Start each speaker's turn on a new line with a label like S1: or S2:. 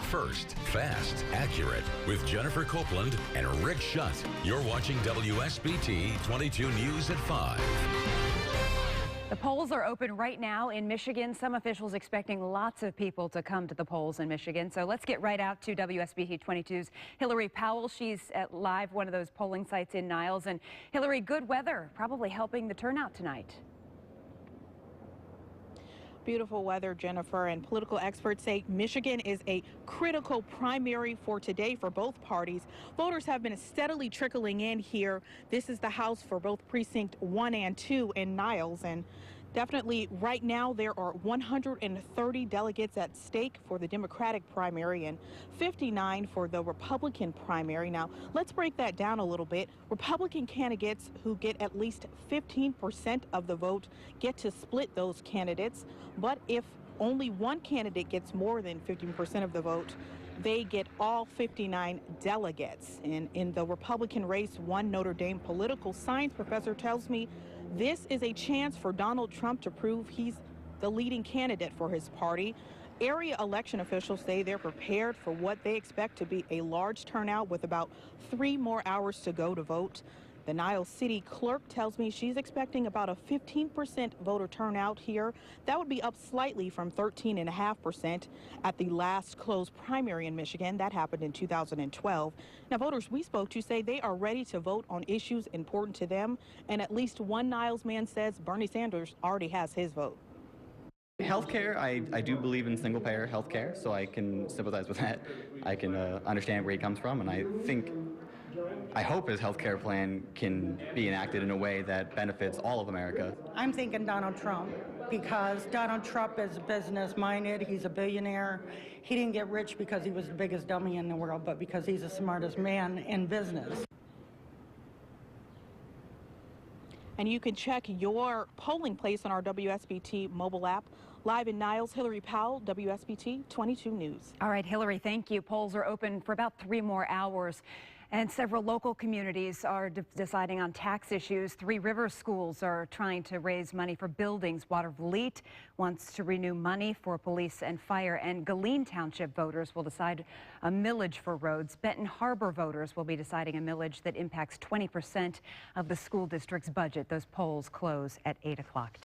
S1: first, fast, accurate with Jennifer Copeland and Rick Shutt. You're watching WSBT-22 News at 5.
S2: The polls are open right now in Michigan. Some officials expecting lots of people to come to the polls in Michigan. So let's get right out to WSBT-22's Hillary Powell. She's at live one of those polling sites in Niles. And Hillary, good weather probably helping the turnout tonight.
S3: Beautiful weather, Jennifer, and political experts say Michigan is a critical primary for today for both parties. Voters have been steadily trickling in here. This is the House for both Precinct 1 and 2 in Niles, and definitely right now there are 130 delegates at stake for the Democratic primary and 59 for the Republican primary. Now, let's break that down a little bit. Republican candidates who get at least 15% of the vote get to split those candidates, but if only one candidate gets more than 15% of the vote, they get all 59 delegates. And in the Republican race, one Notre Dame political science professor tells me this is a chance for Donald Trump to prove he's the leading candidate for his party. Area election officials say they're prepared for what they expect to be a large turnout with about 3 more hours to go to vote. The Niles City clerk tells me she's expecting about a 15% voter turnout here. That would be up slightly from 13.5% at the last closed primary in Michigan. That happened in 2012. Now, voters we spoke to say they are ready to vote on issues important to them. And at least one Niles man says Bernie Sanders already has his vote.
S4: Healthcare, I do believe in single-payer healthcare, so I can sympathize with that. I can understand where he comes from, and I hope his health care plan can be enacted in a way that benefits all of America.
S5: I'm thinking Donald Trump, because Donald Trump is business-minded. He's a billionaire. He didn't get rich because he was the biggest dummy in the world, but because he's the smartest man in business.
S3: And you can check your polling place on our WSBT mobile app. Live in Niles, Hillary Powell, WSBT 22 News.
S2: All right, Hillary, thank you. Polls are open for about 3 more hours. And several local communities are deciding on tax issues. Three Rivers schools are trying to raise money for buildings. Watervliet wants to renew money for police and fire. And Galeen Township voters will decide a millage for roads. Benton Harbor voters will be deciding a millage that impacts 20% of the school district's budget. Those polls close at 8 o'clock.